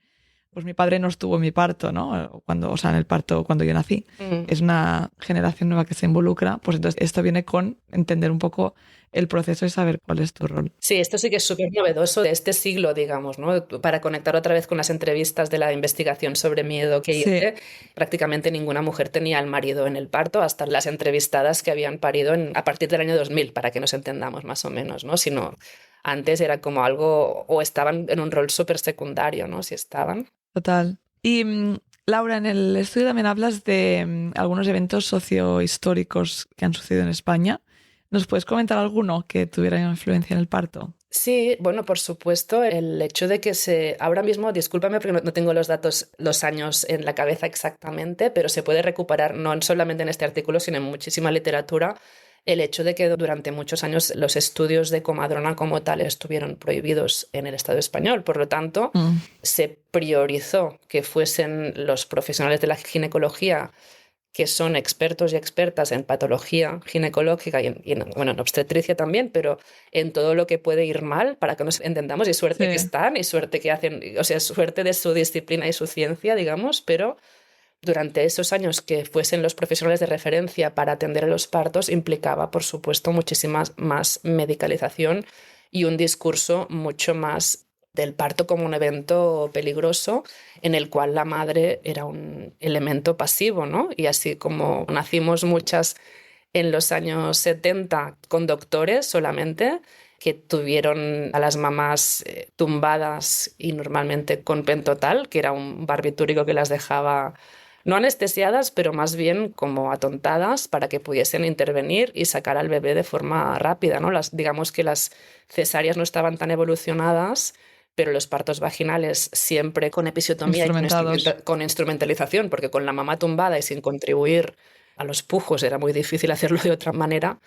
pues mi padre no estuvo en mi parto, ¿no? Cuando, o sea, en el parto cuando yo nací. Mm. Es una generación nueva que se involucra, pues entonces esto viene con entender un poco el proceso y saber cuál es tu rol. Sí, esto sí que es súper novedoso de este siglo, digamos, ¿no? Para conectar otra vez con las entrevistas de la investigación sobre miedo que Sí, hice, prácticamente ninguna mujer tenía al marido en el parto, hasta las entrevistadas que habían parido a partir del año 2000, para que nos entendamos más o menos, ¿no? Sino antes era como algo, o estaban en un rol súper secundario, ¿no? Si estaban. total. Y Laura, en el estudio también hablas de algunos eventos sociohistóricos que han sucedido en España. ¿Nos puedes comentar alguno que tuviera influencia en el parto? Sí, bueno, por supuesto, el hecho de que ahora mismo, discúlpame porque no tengo los datos, los años en la cabeza exactamente, pero se puede recuperar no solamente en este artículo, sino en muchísima literatura, el hecho de que durante muchos años los estudios de comadrona como tal estuvieron prohibidos en el Estado español. Por lo tanto, Mm, se priorizó que fuesen los profesionales de la ginecología que son expertos y expertas en patología ginecológica bueno, en obstetricia también, pero en todo lo que puede ir mal, para que nos entendamos, y suerte que sí, están, y suerte que hacen, o sea, suerte de su disciplina y su ciencia, digamos, pero durante esos años que fuesen los profesionales de referencia para atender a los partos implicaba, por supuesto, muchísima más medicalización y un discurso mucho más del parto como un evento peligroso en el cual la madre era un elemento pasivo, ¿no? Y así como nacimos muchas en los años 70 con doctores solamente, que tuvieron a las mamás tumbadas y normalmente con pentotal, que era un barbitúrico que las dejaba no anestesiadas, pero más bien como atontadas para que pudiesen intervenir y sacar al bebé de forma rápida, ¿no? Digamos que las cesáreas no estaban tan evolucionadas, pero los partos vaginales siempre con episiotomía y instrumentados. con instrumentalización, porque con la mamá tumbada y sin contribuir a los pujos era muy difícil hacerlo de otra manera,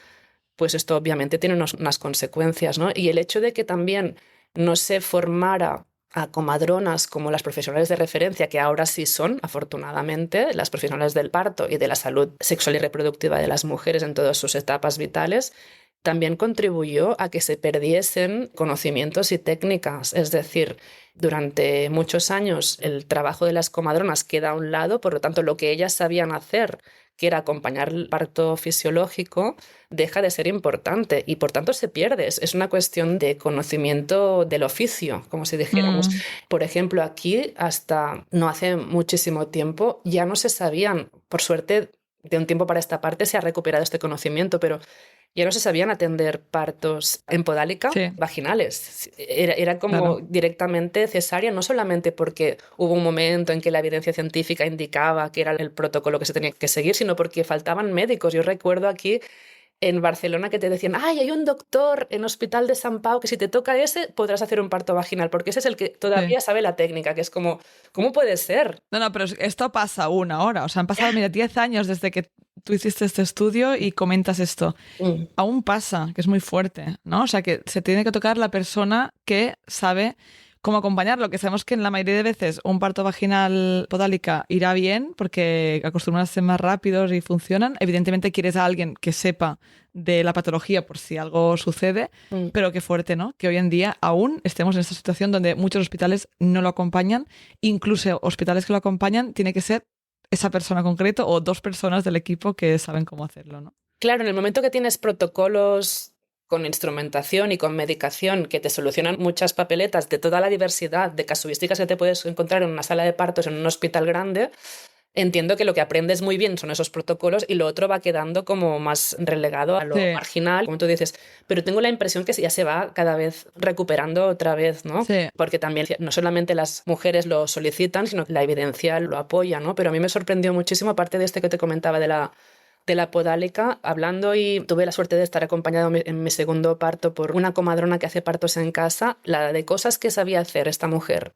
pues esto obviamente tiene unas consecuencias, ¿no? Y el hecho de que también no se formara a comadronas como las profesionales de referencia, que ahora sí son, afortunadamente, las profesionales del parto y de la salud sexual y reproductiva de las mujeres en todas sus etapas vitales, también contribuyó a que se perdiesen conocimientos y técnicas. Es decir, durante muchos años el trabajo de las comadronas queda a un lado, por lo tanto, lo que ellas sabían hacer, que era acompañar el parto fisiológico, deja de ser importante y por tanto se pierde. Es una cuestión de conocimiento del oficio, como si dijéramos. Mm, Por ejemplo, aquí hasta no hace muchísimo tiempo ya no se sabían, por suerte, de un tiempo para esta parte se ha recuperado este conocimiento, pero ya no se sabían atender partos en podálica Sí, vaginales. Era como claro. directamente cesárea, no solamente porque hubo un momento en que la evidencia científica indicaba que era el protocolo que se tenía que seguir, sino porque faltaban médicos. Yo recuerdo aquí en Barcelona que te decían, ay, hay un doctor en Hospital de Sant Pau que si te toca ese podrás hacer un parto vaginal, porque ese es el que Sí. todavía sabe la técnica, que es como, ¿cómo puede ser? No, no, pero esto pasa aún ahora. O sea, han pasado, mira, 10 años desde que tú hiciste este estudio y comentas esto. Mm. Aún pasa, que es muy fuerte, ¿no? O sea, que se tiene que tocar la persona que sabe cómo acompañarlo, que sabemos que en la mayoría de veces un parto vaginal podálica irá bien porque acostumbran a ser más rápidos y funcionan. Evidentemente quieres a alguien que sepa de la patología por si algo sucede, Mm. pero qué fuerte, ¿no? Que hoy en día aún estemos en esta situación donde muchos hospitales no lo acompañan, incluso hospitales que lo acompañan tiene que ser esa persona concreto o dos personas del equipo que saben cómo hacerlo, ¿no? Claro, en el momento que tienes protocolos con instrumentación y con medicación que te solucionan muchas papeletas de toda la diversidad de casuísticas que te puedes encontrar en una sala de partos en un hospital grande, entiendo que lo que aprendes muy bien son esos protocolos y lo otro va quedando como más relegado a lo Sí, marginal, como tú dices. Pero tengo la impresión que ya se va cada vez recuperando otra vez, ¿no? sí, Porque también no solamente las mujeres lo solicitan, sino que la evidencia lo apoya, ¿no? Pero a mí me sorprendió muchísimo, aparte de este que te comentaba de la podálica, hablando, y tuve la suerte de estar acompañado en mi segundo parto por una comadrona que hace partos en casa, la de cosas que sabía hacer esta mujer,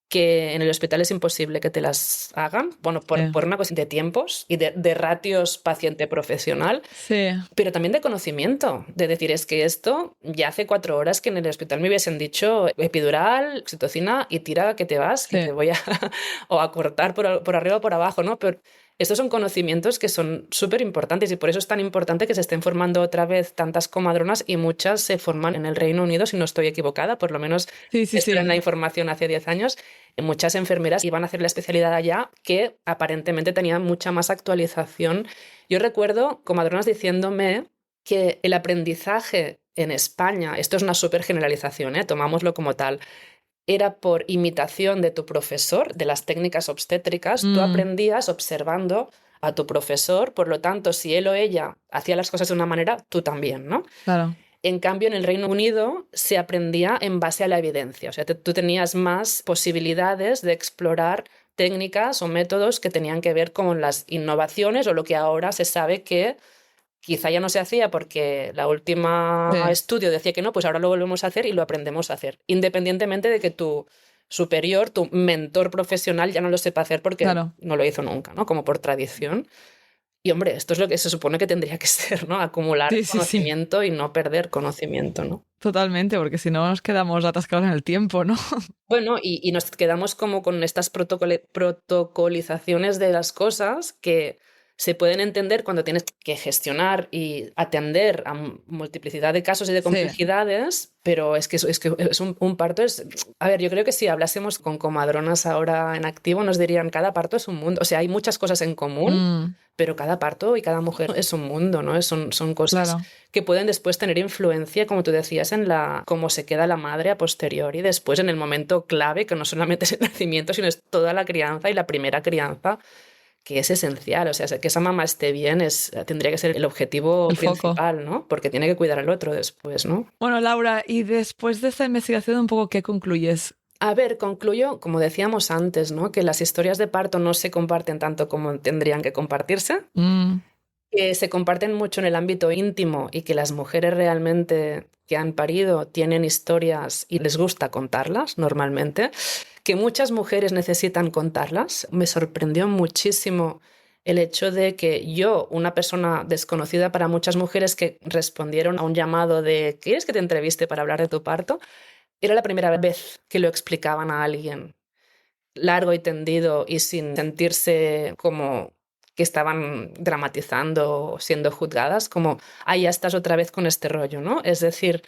que en el hospital es imposible que te las hagan, bueno, sí. por una cuestión de tiempos y de ratios paciente-profesional, Sí, pero también de conocimiento, de decir, es que esto ya hace 4 horas que en el hospital me hubiesen dicho epidural, oxitocina y tira que te vas, que te sí, voy a o a cortar por arriba o por abajo, ¿no? Pero estos son conocimientos que son súper importantes y por eso es tan importante que se estén formando otra vez tantas comadronas y muchas se forman en el Reino Unido, si no estoy equivocada, por lo menos sí, sí, esto era sí. en la información hace 10 años. Muchas enfermeras iban a hacer la especialidad allá que aparentemente tenían mucha más actualización. Yo recuerdo comadronas diciéndome que el aprendizaje en España, esto es una súper generalización, tomámoslo como tal, era por imitación de tu profesor, de las técnicas obstétricas. Tú Mm, aprendías observando a tu profesor, por lo tanto, si él o ella hacía las cosas de una manera, tú también, ¿no? claro, En cambio, en el Reino Unido se aprendía en base a la evidencia, o sea, tú tenías más posibilidades de explorar técnicas o métodos que tenían que ver con las innovaciones o lo que ahora se sabe que quizá ya no se hacía porque la última sí, estudio decía que no, pues ahora lo volvemos a hacer y lo aprendemos a hacer, independientemente de que tu superior, tu mentor profesional ya no lo sepa hacer porque claro. no lo hizo nunca, ¿no? Como por tradición. Y hombre, esto es lo que se supone que tendría que ser, ¿no? Acumular Sí, sí, sí, conocimiento y no perder conocimiento, ¿no? totalmente, porque si no nos quedamos atascados en el tiempo, ¿no? Bueno, y nos quedamos como con estas protocolizaciones de las cosas que se pueden entender cuando tienes que gestionar y atender a multiplicidad de casos y de Sí, complejidades, pero es que es un parto. A ver, yo creo que si hablásemos con comadronas ahora en activo, nos dirían, cada parto es un mundo. O sea, hay muchas cosas en común, mm, pero cada parto y cada mujer es un mundo, ¿no? Son cosas claro. que pueden después tener influencia, como tú decías, en cómo se queda la madre a posteriori, después en el momento clave, que no solamente es el nacimiento, sino es toda la crianza y la primera crianza, que es esencial. O sea, que esa mamá esté bien tendría que ser el objetivo El foco. principal, ¿no? Porque tiene que cuidar al otro después, ¿no? Bueno, Laura, y después de esta investigación, un poco, ¿qué concluyes? A ver, concluyo, como decíamos antes, ¿no? Que las historias de parto no se comparten tanto como tendrían que compartirse, Mm, que se comparten mucho en el ámbito íntimo y que las mujeres realmente que han parido tienen historias y les gusta contarlas normalmente, que muchas mujeres necesitan contarlas. Me sorprendió muchísimo el hecho de que yo, una persona desconocida para muchas mujeres que respondieron a un llamado de ¿quieres que te entreviste para hablar de tu parto? Era la primera vez que lo explicaban a alguien largo y tendido y sin sentirse como que estaban dramatizando o siendo juzgadas, como, ah, ya estás otra vez con este rollo, ¿no? Es decir,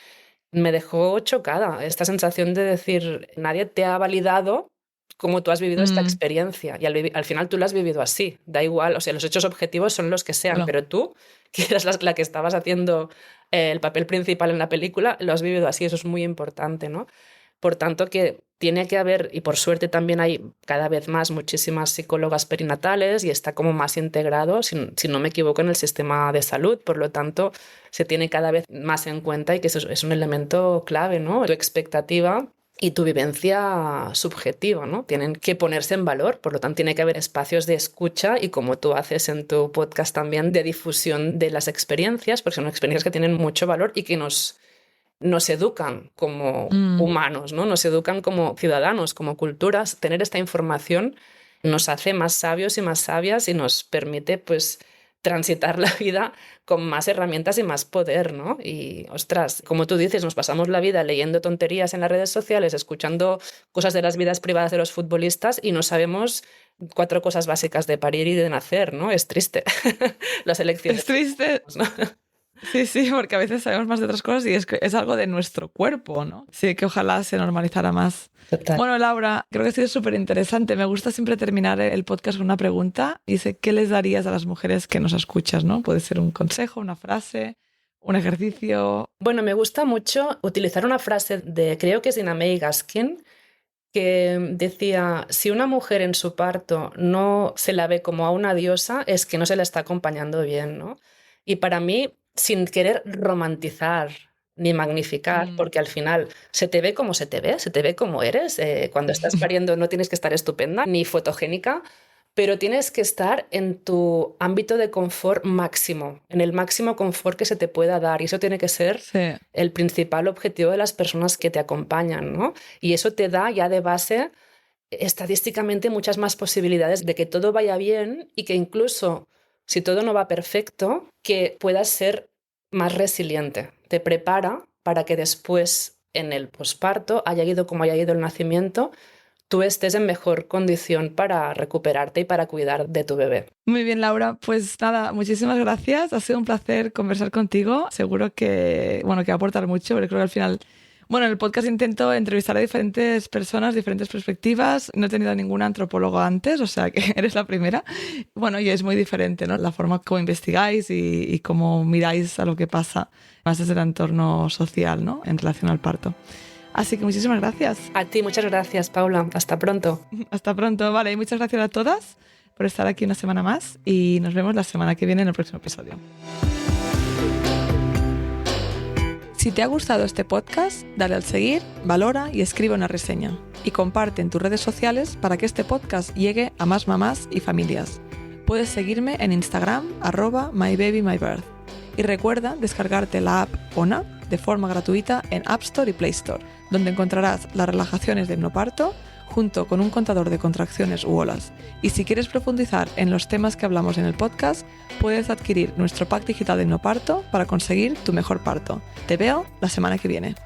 me dejó chocada esta sensación de decir, nadie te ha validado cómo tú has vivido esta mm, experiencia y al final tú la has vivido así, da igual, o sea, los hechos objetivos son los que sean, claro. pero tú, que eras la que estabas haciendo el papel principal en la película, lo has vivido así, eso es muy importante, ¿no? Por tanto, que tiene que haber, y por suerte también hay cada vez más muchísimas psicólogas perinatales y está como más integrado, si no me equivoco, en el sistema de salud. Por lo tanto, se tiene cada vez más en cuenta y que eso es un elemento clave, ¿no? Tu expectativa y tu vivencia subjetiva, ¿no? Tienen que ponerse en valor, por lo tanto tiene que haber espacios de escucha y, como tú haces en tu podcast también, de difusión de las experiencias, porque son experiencias que tienen mucho valor y que nos educan como humanos, ¿no? Nos educan como ciudadanos, como culturas. Tener esta información nos hace más sabios y más sabias y nos permite, pues, transitar la vida con más herramientas y más poder, ¿no? Y, ostras, como tú dices, nos pasamos la vida leyendo tonterías en las redes sociales, escuchando cosas de las vidas privadas de los futbolistas y no sabemos 4 cosas básicas de parir y de nacer, ¿no? Es triste. Las elecciones. Es triste. ¿No? Sí, sí, porque a veces sabemos más de otras cosas y es algo de nuestro cuerpo, ¿no? Sí, que ojalá se normalizara más. Total. Bueno, Laura, creo que ha sido súper interesante. Me gusta siempre terminar el podcast con una pregunta. Y sé, ¿qué les darías a las mujeres que nos escuchas, ¿no? Puede ser un consejo, una frase, un ejercicio. Bueno, me gusta mucho utilizar una frase de, creo que es Ina May Gaskin, que decía, si una mujer en su parto no se la ve como a una diosa, es que no se la está acompañando bien, ¿no? Y para mí, sin querer romantizar ni magnificar, porque al final se te ve como se te ve como eres. Cuando estás pariendo no tienes que estar estupenda ni fotogénica, pero tienes que estar en tu ámbito de confort máximo, en el máximo confort que se te pueda dar. Y eso tiene que ser el principal objetivo de las personas que te acompañan, ¿no? Y eso te da ya de base, estadísticamente, muchas más posibilidades de que todo vaya bien y que incluso, si todo no va perfecto, que puedas ser más resiliente. Te prepara para que después, en el posparto, haya ido como haya ido el nacimiento, tú estés en mejor condición para recuperarte y para cuidar de tu bebé. Muy bien, Laura. Pues nada, muchísimas gracias. Ha sido un placer conversar contigo. Seguro que va a aportar mucho, pero creo que al final... Bueno, en el podcast intento entrevistar a diferentes personas, diferentes perspectivas. No he tenido a ningún antropólogo antes, o sea que eres la primera. Bueno, y es muy diferente, ¿no? La forma como investigáis y cómo miráis a lo que pasa, más desde el entorno social, ¿no? En relación al parto. Así que muchísimas gracias. A ti, muchas gracias, Paula. Hasta pronto. Hasta pronto. Vale, y muchas gracias a todas por estar aquí una semana más y nos vemos la semana que viene en el próximo episodio. Si te ha gustado este podcast, dale al seguir, valora y escribe una reseña. Y comparte en tus redes sociales para que este podcast llegue a más mamás y familias. Puedes seguirme en Instagram, @mybabymybirth. Y recuerda descargarte la app ONA de forma gratuita en App Store y Play Store, donde encontrarás las relajaciones de hipnoparto junto con un contador de contracciones u olas. Y si quieres profundizar en los temas que hablamos en el podcast, puedes adquirir nuestro pack digital de hipnoparto para conseguir tu mejor parto. Te veo la semana que viene.